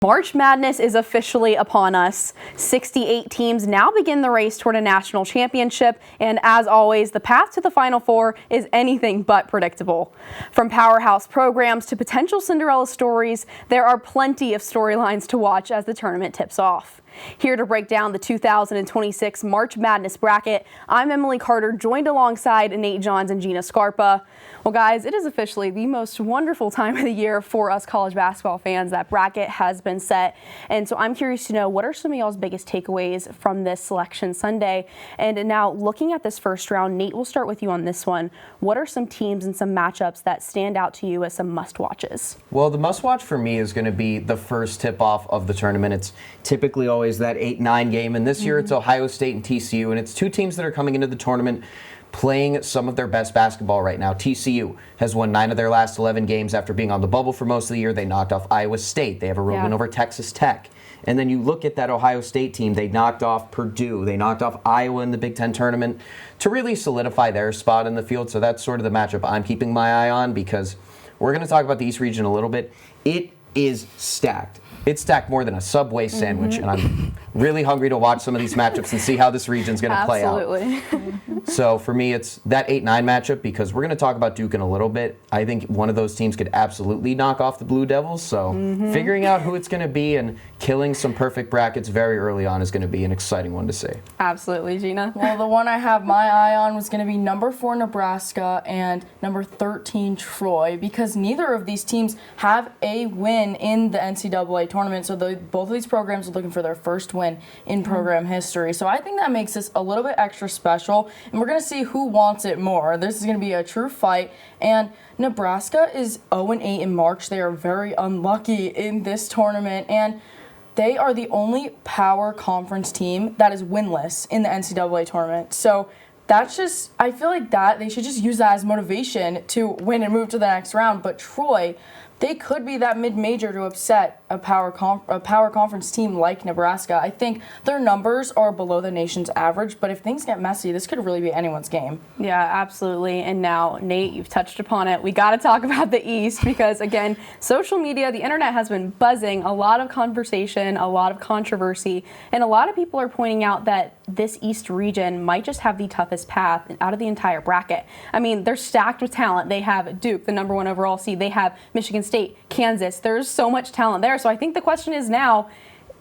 March Madness is officially upon us. 68 teams now begin the race toward a national championship, and as always, the path to the Final Four is anything but predictable. From powerhouse programs to potential Cinderella stories, there are plenty of storylines to watch as the tournament tips off. Here to break down the 2026 March Madness bracket, I'm Emily Carter, joined alongside Nate Johns and Gina Scarpa. Well, guys, it is officially the most wonderful time of the year for us college basketball fans. That bracket has been set, and so I'm curious to know, what are some of y'all's biggest takeaways from this selection Sunday? And now, looking at this first round, Nate, we'll start with you on this one. What are some teams and some matchups that stand out to you as some must-watches? Well, the must-watch for me is going to be the first tip-off of the tournament. It's typically always that 8-9 game, and this year it's Ohio State and TCU, and it's two teams that are coming into the tournament playing some of their best basketball right now. TCU has won 9 of their last 11 games after being on the bubble for most of the year. They knocked off Iowa State. They have a road win over Texas Tech. And then you look at that Ohio State team, they knocked off Purdue. They knocked off Iowa in the Big Ten tournament to really solidify their spot in the field. So that's sort of the matchup I'm keeping my eye on, because we're going to talk about the East region a little bit. It is stacked. It's stacked more than a Subway sandwich, and I'm really hungry to watch some of these matchups and see how this region's going to play out. Absolutely. So for me, it's that 8-9 matchup, because we're going to talk about Duke in a little bit. I think one of those teams could absolutely knock off the Blue Devils, so figuring out who it's going to be and killing some perfect brackets very early on is going to be an exciting one to see. Absolutely, Gina. Well, the one I have my eye on was going to be number 4 Nebraska and number 13 Troy, because neither of these teams have a win in the NCAA tournament, so both of these programs are looking for their first win in program history. So I think that makes this a little bit extra special, and we're going to see who wants it more. This is going to be a true fight, and Nebraska is 0-8 in March. They are very unlucky in this tournament, and they are the only power conference team that is winless in the NCAA tournament. So that's just, I feel like that they should just use that as motivation to win and move to the next round. But Troy, they could be that mid-major to upset a power conference team like Nebraska. I think their numbers are below the nation's average, but if things get messy, this could really be anyone's game. Yeah, absolutely. And now, Nate, you've touched upon it. We got to talk about the East, because, again, social media, the internet has been buzzing, a lot of conversation, a lot of controversy, and a lot of people are pointing out that this East region might just have the toughest path out of the entire bracket. I mean, they're stacked with talent. They have Duke, the #1 overall seed. They have Michigan State, Kansas. There's so much talent there. So I think the question is now,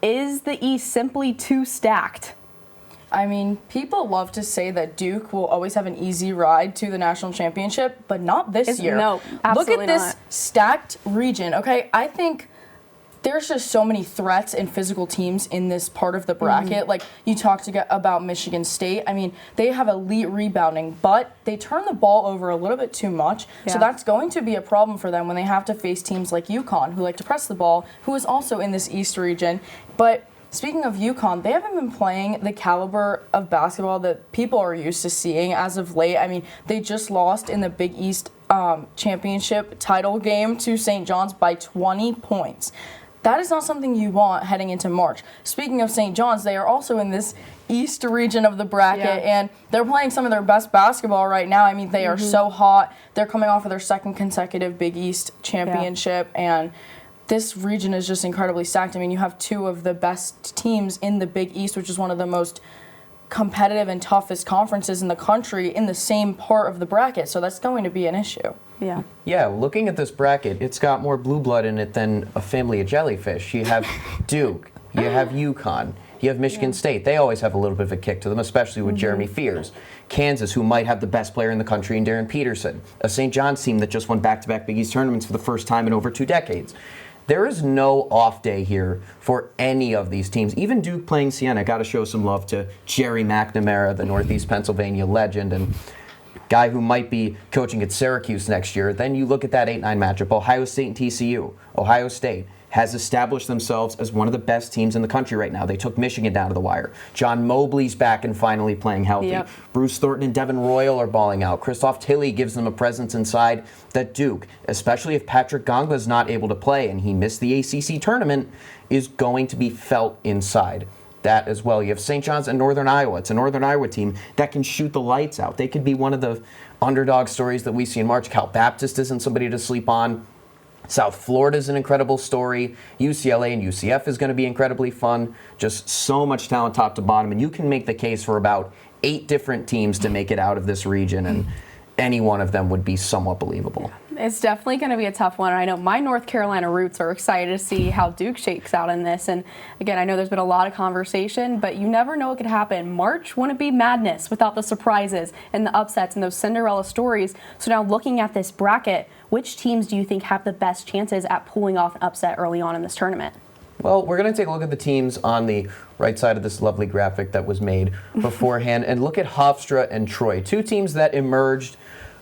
is the East simply too stacked? I mean, people love to say that Duke will always have an easy ride to the national championship, but not this year. No, absolutely Look at this stacked region, okay? I think there's just so many threats and physical teams in this part of the bracket. Like, you talked about Michigan State. I mean, they have elite rebounding, but they turn the ball over a little bit too much. So that's going to be a problem for them when they have to face teams like UConn, who like to press the ball, who is also in this East region. But speaking of UConn, they haven't been playing the caliber of basketball that people are used to seeing as of late. I mean, they just lost in the Big East championship title game to St. John's by 20 points. That is not something you want heading into March. Speaking of St. John's, they are also in this East region of the bracket, and they're playing some of their best basketball right now. I mean, they are so hot. They're coming off of their second consecutive Big East championship, and this region is just incredibly stacked. I mean, you have two of the best teams in the Big East, which is one of the most competitive and toughest conferences in the country, in the same part of the bracket, so that's going to be an issue. Yeah, looking at this bracket, it's got more blue blood in it than a family of jellyfish. You have Duke, you have UConn, you have Michigan State. They always have a little bit of a kick to them, especially with Jeremy Fears. Kansas, who might have the best player in the country in Darren Peterson. A St. John's team that just won back-to-back Big East tournaments for the first time in over 2 decades. There is no off day here for any of these teams. Even Duke playing Siena. Got to show some love to Jerry McNamara, the Northeast Pennsylvania legend, and guy who might be coaching at Syracuse next year. Then you look at that 8-9 matchup, Ohio State and TCU. Ohio State has established themselves as one of the best teams in the country right now. They took Michigan down to the wire. John Mobley's back and finally playing healthy. Bruce Thornton and Devin Royal are balling out. Christoph Tilley gives them a presence inside that Duke, especially if Patrick Gongla's not able to play and he missed the ACC tournament, is going to be felt inside that as well. You have St. John's and Northern Iowa. It's a Northern Iowa team that can shoot the lights out. They could be one of the underdog stories that we see in March. Cal Baptist isn't somebody to sleep on. South Florida is an incredible story. UCLA and UCF is going to be incredibly fun. Just so much talent top to bottom. And you can make the case for about 8 different teams to make it out of this region, and any one of them would be somewhat believable. It's definitely going to be a tough one. I know my North Carolina roots are excited to see how Duke shakes out in this. And again, I know there's been a lot of conversation, but you never know what could happen. March wouldn't be madness without the surprises and the upsets and those Cinderella stories. So now looking at this bracket, which teams do you think have the best chances at pulling off an upset early on in this tournament? Well, we're going to take a look at the teams on the right side of this lovely graphic that was made beforehand and look at Hofstra and Troy, 2 teams that emerged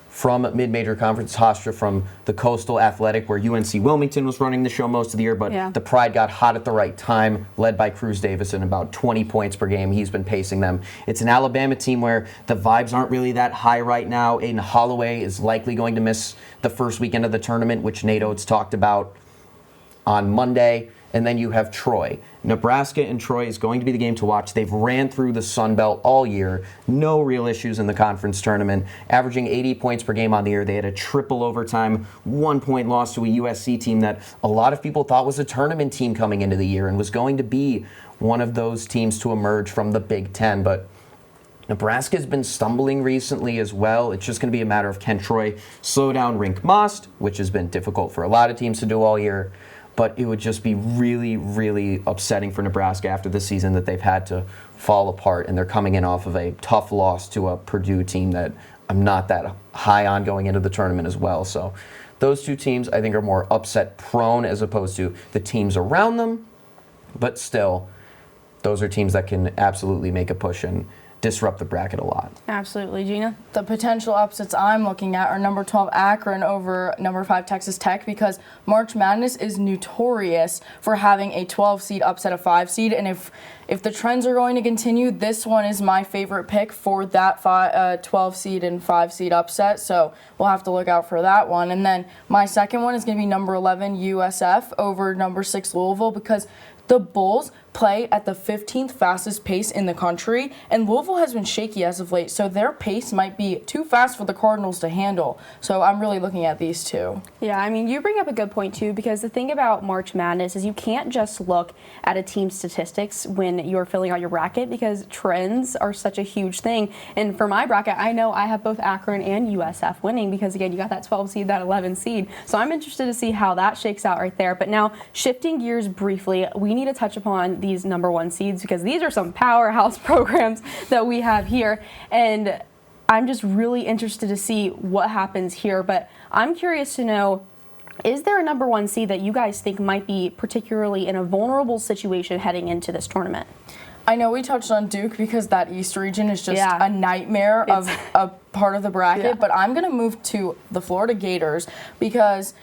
from mid-major conference. Hofstra from the Coastal Athletic, where UNC Wilmington was running the show most of the year, but the Pride got hot at the right time, led by Cruz Davison, about 20 points per game. He's been pacing them. It's an Alabama team where the vibes aren't really that high right now. Aiden Holloway is likely going to miss the first weekend of the tournament, which Nate Oates talked about on Monday. And then you have Troy. Nebraska and Troy is going to be the game to watch. They've ran through the Sun Belt all year. No real issues in the conference tournament. Averaging 80 points per game on the year. They had a triple overtime, 1-point loss to a USC team that a lot of people thought was a tournament team coming into the year and was going to be one of those teams to emerge from the Big Ten. But Nebraska's been stumbling recently as well. It's just going to be a matter of can Troy slow down Rink Most, which has been difficult for a lot of teams to do all year. But it would just be really, really upsetting for Nebraska after this season that they've had to fall apart, and they're coming in off of a tough loss to a Purdue team that I'm not that high on going into the tournament as well. So those 2 teams, I think, are more upset prone as opposed to the teams around them. But still, those are teams that can absolutely make a push and disrupt the bracket a lot. Absolutely. Gina? The potential upsets I'm looking at are number 12 Akron over number 5 Texas Tech, because March Madness is notorious for having a 12 seed upset a 5 seed, and if the trends are going to continue, this one is my favorite pick for that 12 seed and 5 seed upset, so we'll have to look out for that one. And then my second one is going to be number 11 USF over number 6 Louisville, because the Bulls play at the 15th fastest pace in the country, and Louisville has been shaky as of late, so their pace might be too fast for the Cardinals to handle. So I'm really looking at these 2. Yeah, I mean, you bring up a good point, too, because the thing about March Madness is you can't just look at a team's statistics when you're filling out your bracket, because trends are such a huge thing. And for my bracket, I know I have both Akron and USF winning because, again, you got that 12 seed, that 11 seed. So I'm interested to see how that shakes out right there. But now, shifting gears briefly, we need to touch upon these number 1 seeds, because these are some powerhouse programs that we have here, and I'm just really interested to see what happens here. But I'm curious to know, is there a number 1 seed that you guys think might be particularly in a vulnerable situation heading into this tournament? I know we touched on Duke because that East region is just a nightmare of a part of the bracket, but I'm going to move to the Florida Gators, because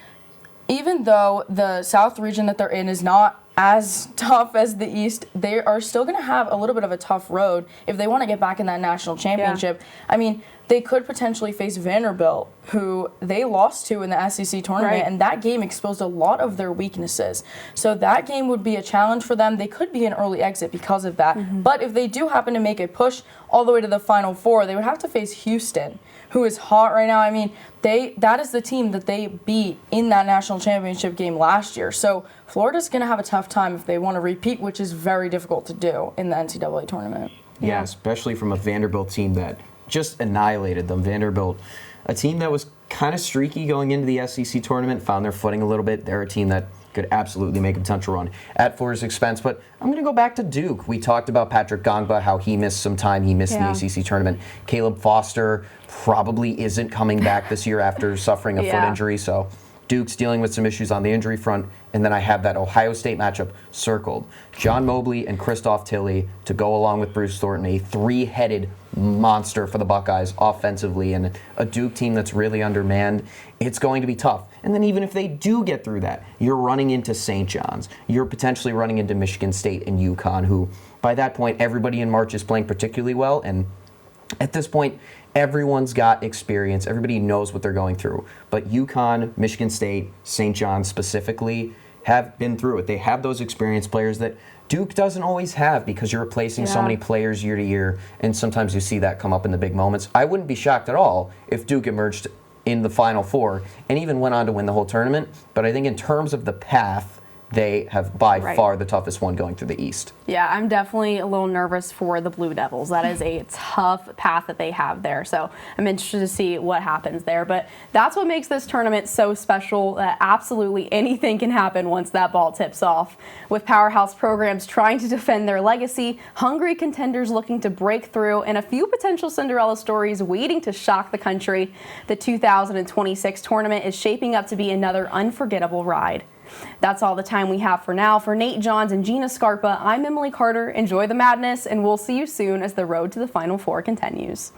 even though the South region that they're in is not as tough as the East, they are still going to have a little bit of a tough road if they want to get back in that national championship. I mean, they could potentially face Vanderbilt, who they lost to in the SEC tournament, and that game exposed a lot of their weaknesses. So that game would be a challenge for them. They could be an early exit because of that. But if they do happen to make a push all the way to the Final Four, they would have to face Houston, who is hot right now. I mean, that is the team that they beat in that national championship game last year. So Florida's going to have a tough time if they want to repeat, which is very difficult to do in the NCAA tournament. Yeah, especially from a Vanderbilt team that just annihilated them. Vanderbilt, a team that was kind of streaky going into the SEC tournament, found their footing a little bit. They're a team that could absolutely make a potential run at Florida's expense. But I'm going to go back to Duke. We talked about Patrick Gongba, how he missed some time. He missed the ACC tournament. Caleb Foster probably isn't coming back this year after suffering a foot injury. So Duke's dealing with some issues on the injury front. And then I have that Ohio State matchup circled. John Mobley and Christoph Tilley to go along with Bruce Thornton, a 3-headed monster for the Buckeyes offensively, and a Duke team that's really undermanned. It's going to be tough. And then even if they do get through that, you're running into St. John's. You're potentially running into Michigan State and UConn, who by that point, everybody in March is playing particularly well. And at this point, everyone's got experience. Everybody knows what they're going through. But UConn, Michigan State, St. John's specifically have been through it. They have those experienced players that Duke doesn't always have, because you're replacing so many players year to year, and sometimes you see that come up in the big moments. I wouldn't be shocked at all if Duke emerged in the Final Four and even went on to win the whole tournament. But I think in terms of the path, they have by far the toughest one going through the East. Yeah, I'm definitely a little nervous for the Blue Devils. That is a tough path that they have there. So I'm interested to see what happens there. But that's what makes this tournament so special, that absolutely anything can happen once that ball tips off. With powerhouse programs trying to defend their legacy, hungry contenders looking to break through, and a few potential Cinderella stories waiting to shock the country, the 2026 tournament is shaping up to be another unforgettable ride. That's all the time we have for now. For Nate Johns and Gina Scarpa, I'm Emily Carter. Enjoy the madness, and we'll see you soon as the road to the Final Four continues.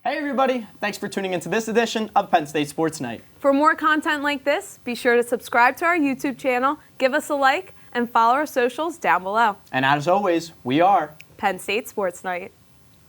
Hey everybody, thanks for tuning into this edition of Penn State Sports Night. For more content like this, be sure to subscribe to our YouTube channel, give us a like, and follow our socials down below. And as always, we are Penn State Sports Night.